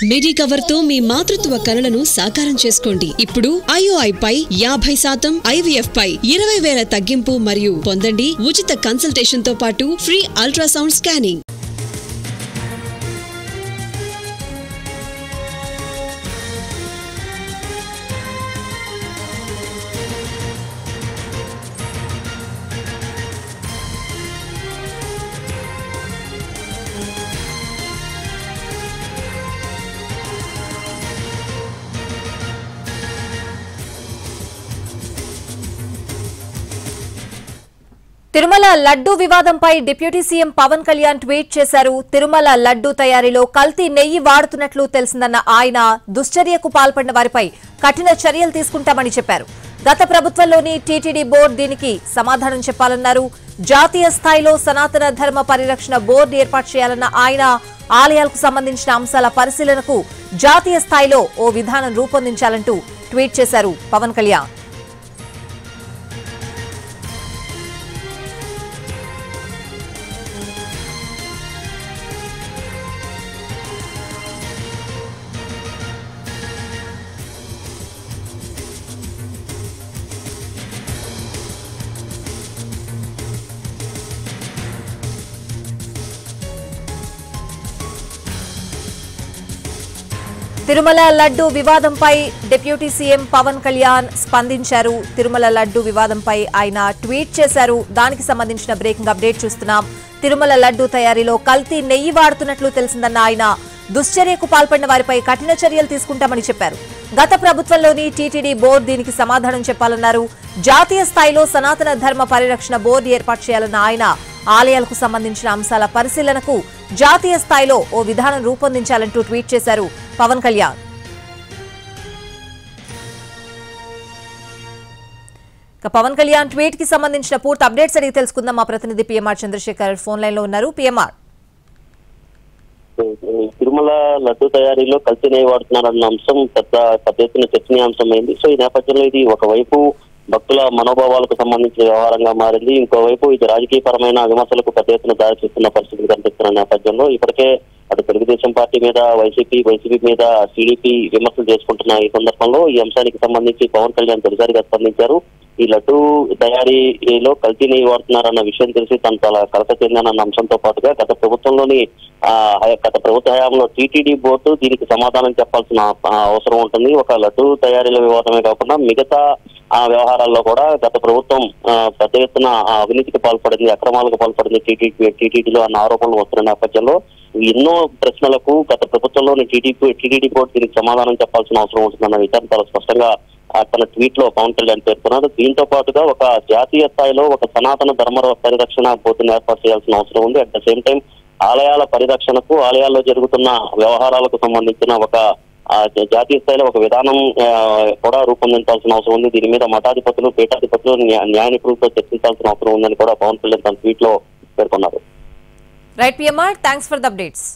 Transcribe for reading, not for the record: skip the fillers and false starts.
Medicover తో మీ మాతృత్వ కలలను సాకారం చేసుకోండి. ఇప్పుడు IOI పై 50%, IVF పై 20,000 తగ్గింపు మరియు పొందండి ఉచిత కన్సల్టేషన్ తో పాటు free ultrasound scanning. Tirumala laddu వివాదంపై deputy CM Pavan Kalyan tweet చేశారు. తిరుమల లడ్డూ తయారీలో కల్తీ నెయ్యి వాడుతున్నట్లు తెలిసిందన్న ఆయన దుశ్చర్యకు పాల్పడిన వారిపై కఠిన చర్యలు తీసుకుంటామని చెప్పారు. గత ప్రభుత్వంలోని టీటీడీ బోర్డు దీనికి సమాధానం చెప్పాలన్నారు. జాతీయ స్థాయిలో సనాతన ధర్మ పరిరక్షణ బోర్డు ఏర్పాటు చేయాలన్న ఆయన ఆలయాలకు సంబంధించిన అంశాల పరిశీలనకు జాతీయ స్థాయిలో ఓ విధానం రూపొందించాలంటూ ట్వీట్ చేశారు పవన్ కళ్యాణ్. తిరుమల లడ్డూ వివాదంపై డిప్యూటీ సీఎం పవన్ కళ్యాణ్ స్పందించారు. తిరుమల లడ్డూ వివాదంపై ఆయన ట్వీట్ చేశారు. దానికి సంబంధించిన బ్రేకింగ్ అప్డేట్ చూస్తున్నాం. తిరుమల లడ్డూ తయారీలో కల్తీ నెయ్యి వాడుతున్నట్లు తెలిసిందన్న ఆయన దుశ్చర్యకు పాల్పడిన వారిపై కఠిన చర్యలు తీసుకుంటామని చెప్పారు. గత ప్రభుత్వంలోని టీటీడీ బోర్డు దీనికి సమాధానం చెప్పాలన్నారు. జాతీయ స్థాయిలో సనాతన ధర్మ పరిరక్షణ బోర్డు ఏర్పాటు చేయాలన్న ఆయన ఆలయాలకు సంబంధించిన అంశాల పరిశీలనకు జాతీయ స్థాయిలో ఓ విధానం రూపొందించాలంటూ ట్వీట్ చేశారు పవన్ కళ్యాణ్. పవన్ కళ్యాణ్ ట్వీట్ కి సంబంధించిన పూర్తి అప్డేట్స్ అడిగి తెలుసుకుందాం. మా ప్రతినిధి PMR చంద్రశేఖర్ ఫోన్ లైన్ లో ఉన్నారు. PMR, తిరుమల లడ్డు తయారీలో కల్తీ నెయ్యి వాడుతున్నారన్న అంశం పెద్ద ఎత్తున చర్చనీయాంశమైంది. సో ఈ నేపథ్యంలో ఇది ఒకవైపు భక్తుల మనోభావాలకు సంబంధించిన వ్యవహారంగా మారింది. ఇంకోవైపు ఇది రాజకీయపరమైన విమర్శలకు పెద్ద ఎత్తున దారి చేస్తున్న పరిస్థితులు కనిపిస్తున్న నేపథ్యంలో ఇప్పటికే అటు తెలుగుదేశం పార్టీ మీద వైసీపీ మీద టీడీపీ విమర్శలు చేసుకుంటున్న ఈ సందర్భంలో ఈ అంశానికి సంబంధించి పవన్ కళ్యాణ్ తొలిసారిగా స్పందించారు. ఈ లడ్డు తయారీలో కల్తీ నెయ్యి వాడుతున్నారన్న విషయం తెలిసి తను చాలా కలత చెందానన్న అంశంతో పాటుగా గత ప్రభుత్వ హయాంలో టీటీడీ బోర్డు దీనికి సమాధానం చెప్పాల్సిన అవసరం ఉంటుంది. ఒక లడ్డు తయారీల వివాదమే కాకుండా మిగతా వ్యవహారాల్లో కూడా గత ప్రభుత్వం పెద్ద ఎత్తున అవినీతికి పాల్పడింది, అక్రమాలకు పాల్పడింది టీటీడీలో అన్న ఆరోపణలు వస్తున్న నేపథ్యంలో ఎన్నో ప్రశ్నలకు గత ప్రభుత్వంలోని టీటీడీ బోర్డు దీనికి సమాధానం చెప్పాల్సిన అవసరం ఉంటుందన్న విషయాన్ని చాలా స్పష్టంగా తన ట్వీట్ లో పవన్ కళ్యాణ్ పేర్కొన్నారు. దీంతో పాటుగా ఒక జాతీయ స్థాయిలో ఒక సనాతన ధర్మ పరిరక్షణ బోర్డును ఏర్పాటు చేయాల్సిన అవసరం ఉంది. అట్ ద సేమ్ టైం ఆలయాల పరిరక్షణకు, ఆలయాల్లో జరుగుతున్న వ్యవహారాలకు సంబంధించిన ఒక జాతీయ స్థాయిలో ఒక విధానం కూడా రూపొందించాల్సిన అవసరం ఉంది. దీని మీద మఠాధిపతులు, పీఠాధిపతులు, న్యాయ నిపుణులతో చర్చించాల్సిన అవసరం ఉందని కూడా పవన్ కళ్యాణ్ తన ట్వీట్ లో పేర్కొన్నారు. Right PMR, thanks for the updates.